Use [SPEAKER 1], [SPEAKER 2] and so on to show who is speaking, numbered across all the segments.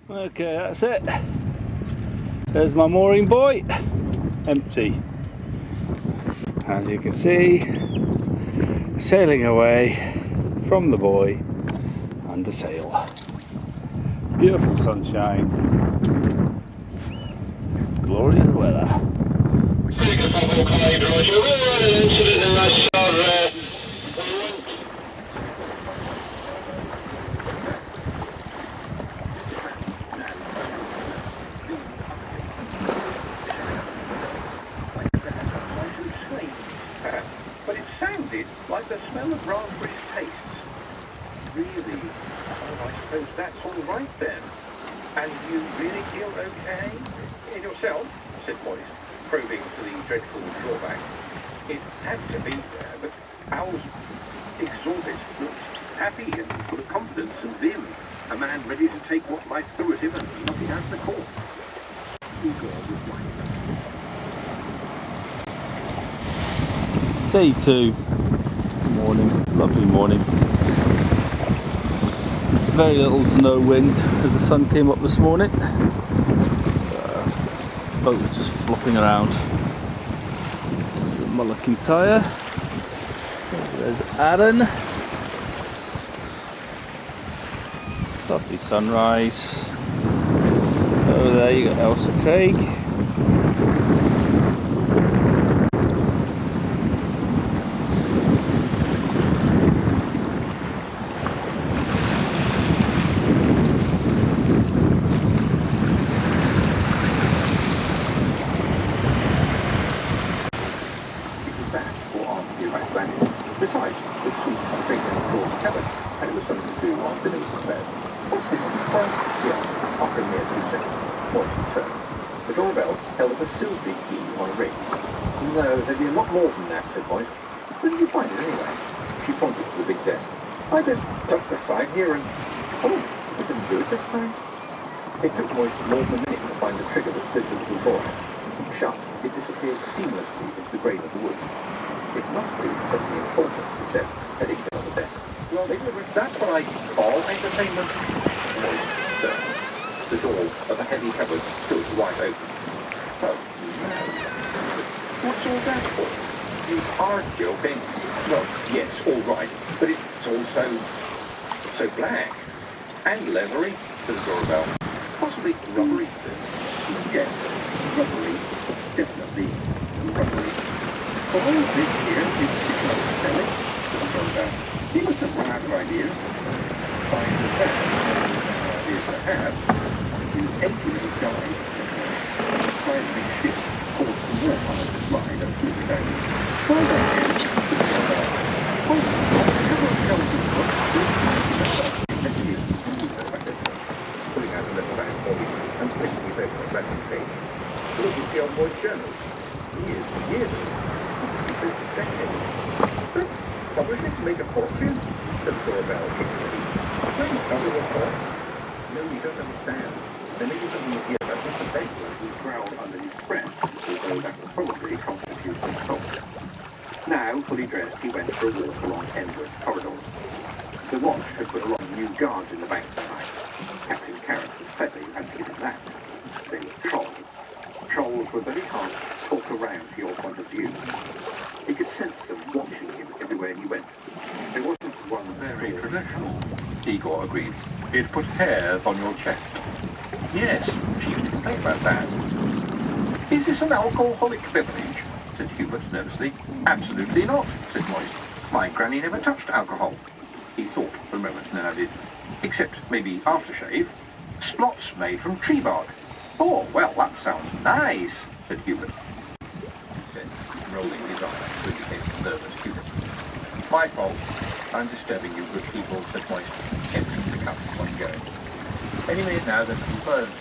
[SPEAKER 1] Okay, that's it. There's my mooring buoy, empty. As you can see, sailing away from the buoy under sail. Beautiful sunshine, glorious weather.
[SPEAKER 2] But it sounded like the smell of raspberry tastes. Really? Oh, I suppose that's all right then. And you really feel okay in yourself? Said Boyce, probing to the dreadful drawback. It had to be there, but Al's exorbit looked happy and full of confidence and vim. A man ready to take what life threw at him and nothing out of the court. Igor was right.
[SPEAKER 1] Day 2, morning, lovely morning. Very little to no wind as the sun came up this morning. Boat was just flopping around. There's the Mullican tyre. There's Aaron. Lovely sunrise. Over there you got Elsa Craig.
[SPEAKER 2] Besides, the sweet and big and coarse cabin, and it was something to do on the news bed. What's this? Yes, offering me a 2 seconds. What's the turn? The doorbell held up a silvery key on a ring. No, there'd be a lot more than that, said Boyce. Where did you find it anyway? She pointed to the big desk. I just touched the side here and... Oh, it didn't do it this time. It took Boyce more than a minute to find the trigger that slid the little door. Shut, it disappeared seamlessly into the grain of the wood. It must be something important, he said, heading down the desk. Well, that's what I call entertainment. Boyce turned. The door of a heavy cupboard stood wide open. Oh, no. What's all that for? You are joking. Well, yes, all right, but it's also so black and leathery to the doorbell. Possibly rubbery too. Yes, rubbery. Definitely rubbery. For all of this here, it's not selling to the doorbell. He must have run out of ideas. Find the best ideas to have. You empty little guy. Try and make shit cause some more on the slide and flip it out. Well done, Ken. Oh, never tell me what pulling out a little bag for me and flicking it over the blank page. Look at the old boy's journal. Years and years ago. But publish it to make a fortune? The doorbell kicked me. No, nothing at all. No, you don't understand. There may be something here about Mr. Baker who growled under his breath, although that would probably constitute assault. Now, fully dressed, he went for a walk along endless corridors. The watch had put along new guards in the bank tonight. Captain Carrie was clever, you had to give him that. They were trolls. Trolls were very hard to talk around to your point of view. He could sense them watching him everywhere he went. There wasn't one very traditional, Igor agreed. It put hairs on your chest. Yes, she used to complain about that. Is this an alcoholic beverage? Said Hubert nervously. Absolutely not, said Boyce. My granny never touched alcohol. He thought for a moment and then added, except maybe aftershave. Splots made from tree bark. Oh, well, that sounds nice, said Hubert. He said, rolling his eyes to indicate the nervous Hubert. My fault. I'm disturbing you good people, said Boyce, emptying the cup one go. Any minute now that the birds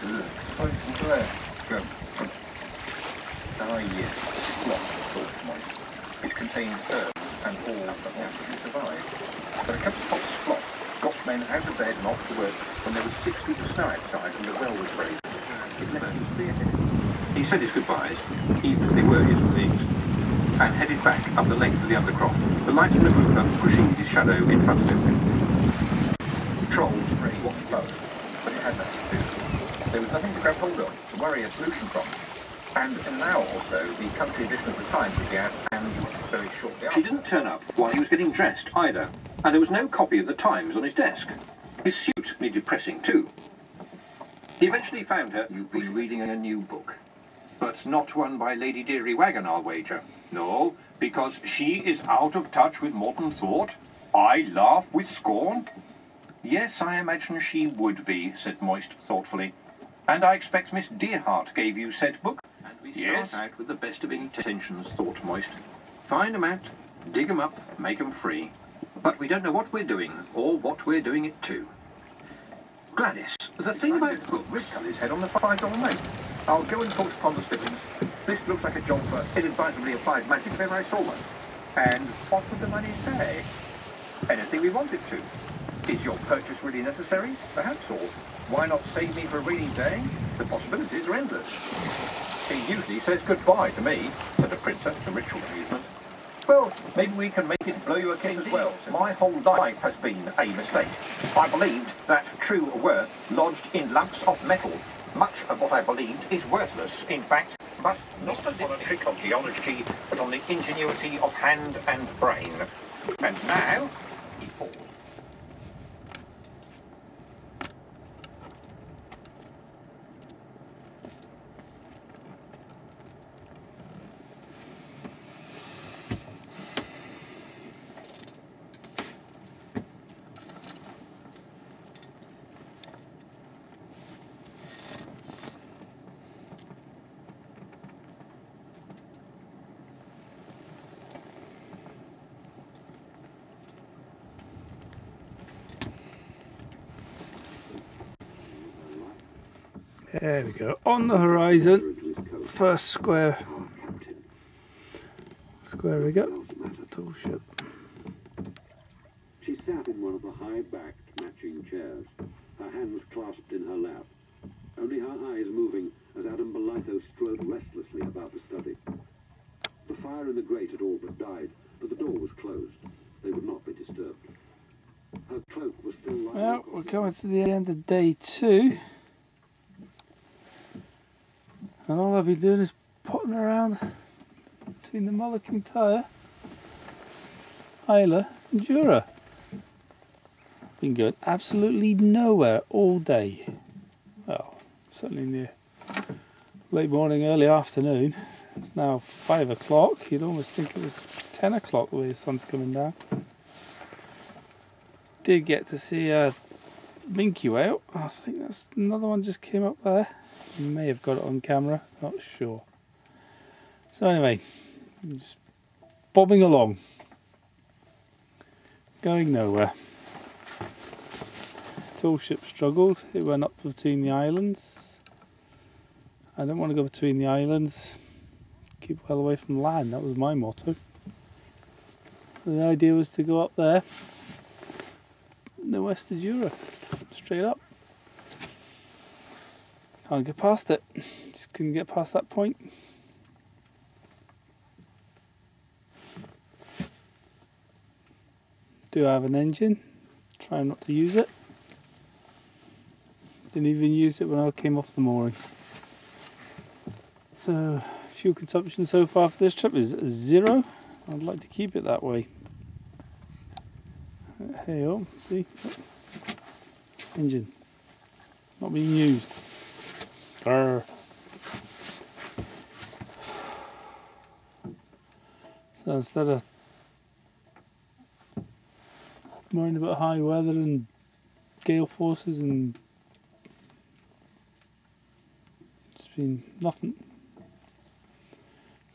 [SPEAKER 2] Ah, yes, slot, thought Boyce. It contained herbs and all that naturally survived. But a cup of hot slop got men out of bed and off to work when there was 6 feet of snow outside and the well was raised. It left him clear-headed. He said his goodbyes, even as they were his reliefs, and headed back up the length of the undercroft, the light from the moon pushing his shadow in front of him. Trolls really wasn't close, but it had nothing to do. There was nothing to grab hold of, to worry a solution from. And now also, the country edition of the Times would be out, and very shortly after. She didn't turn up while he was getting dressed, either. And there was no copy of the Times on his desk. His suit needed pressing, too. He eventually found her. You've been reading a new book. But not one by Lady Tiree Wagon, I'll wager. No, because she is out of touch with modern thought. I laugh with scorn. Yes, I imagine she would be, said Moist thoughtfully. And I expect Miss Dearheart gave you said book. And we start out with the best of intentions, thought Moist. Find 'em out, dig 'em up, make 'em free. But we don't know what we're doing, or what we're doing it to. Gladys, the thing about books... Rick cut his head on the $5 note. I'll go and talk upon the Stippins. This looks like a job for inadvisably applied magic if ever I saw one. And what would the money say? Anything we want it to. Is your purchase really necessary? Perhaps, or why not save me for a rainy day? The possibilities are endless. He usually says goodbye to me, said the printer to ritual amusement. Well, maybe we can make it blow you a kiss as well. My whole life has been a mistake. I believed that true worth lodged in lumps of metal. Much of what I believed is worthless, in fact, but not on the trick of geology, but on the ingenuity of hand and brain. And now, he paused.
[SPEAKER 1] There we go, on the horizon, first square we got, tall ship.
[SPEAKER 3] She sat in one of the high-backed matching chairs, her hands clasped in her lap, only her eyes moving as Adam Bolitho strode restlessly about the study. The fire in the grate had all but died, but the door was closed. They would not be disturbed. Her cloak was still lying.
[SPEAKER 1] Well, we're coming to the end of day 2. And all I've been doing is potting around between the Mullican Tyre, Isla and Jura. Been going absolutely nowhere all day. Well, certainly in the late morning, early afternoon. It's now 5 o'clock. You'd almost think it was 10 o'clock the way the sun's coming down. Did get to see a minke whale. I think that's another one just came up there. You may have got it on camera, not sure. So anyway, just bobbing along, going nowhere. Tall ship struggled. It went up between the islands. I don't want to go between the islands. Keep well away from land. That was my motto. So the idea was to go up there, the west of Jura, straight up. Can't get past it. Just couldn't get past that point. Do have an engine. Try not to use it. Didn't even use it when I came off the mooring. So fuel consumption so far for this trip is 0. I'd like to keep it that way. Hey, oh, see? Engine. Not being used. Grr. So instead of worrying about high weather and gale forces, and it's been nothing.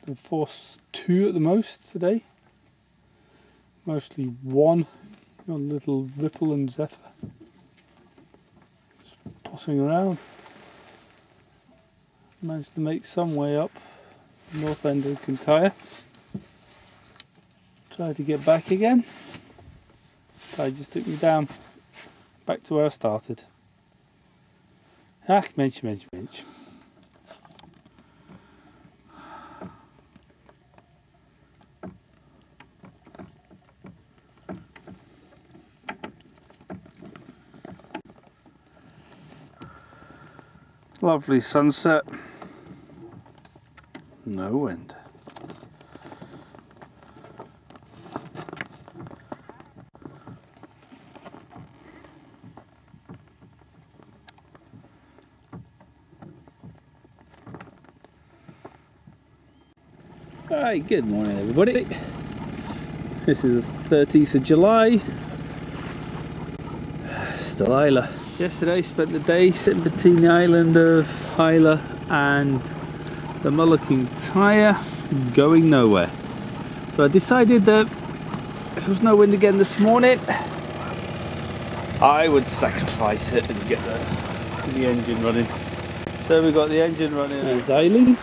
[SPEAKER 1] The force 2 at the most today. Mostly 1. Got a little ripple and zephyr. Just tossing around. Managed to make some way up the north end of Kintyre. Tried to get back again. Tide just took me down. Back to where I started. Ah, mensch. Lovely sunset. No wind. Hi, good morning everybody. This is the 13th of July. Still Isla. Yesterday spent the day sitting between the island of Isla and the Mullican Tyre, going nowhere. So I decided that if there was no wind again this morning, I would sacrifice it and get the engine running. So we got the engine running as Eileen.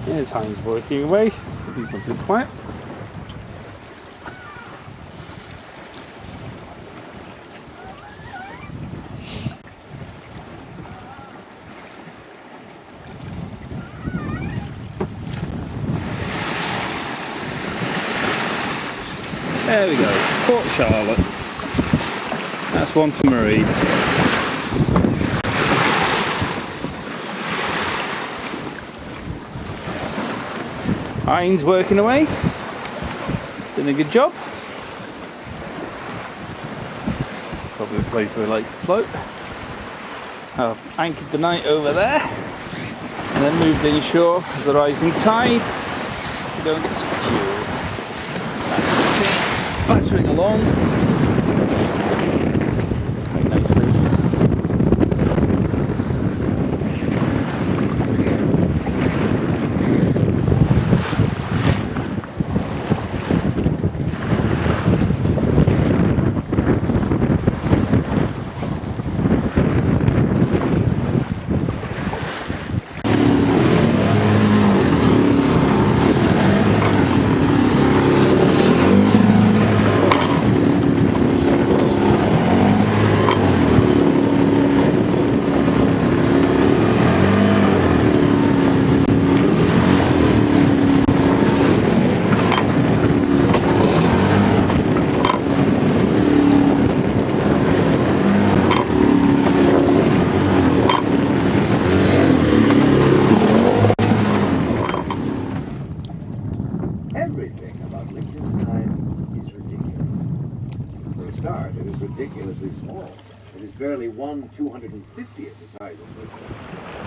[SPEAKER 1] Here's Heinz working away. He's lovely quiet. There we go, Port Charlotte. That's one for Marie. Heinz working away, doing a good job. Probably a place where he likes to float. I've anchored the night over there and then moved inshore as the rising tide to go and get some fuel. As you can see, battering along quite nicely.
[SPEAKER 2] Everything about Lincoln's time is ridiculous. For a start, it is ridiculously small. It is barely 1/250th the size of Lincoln.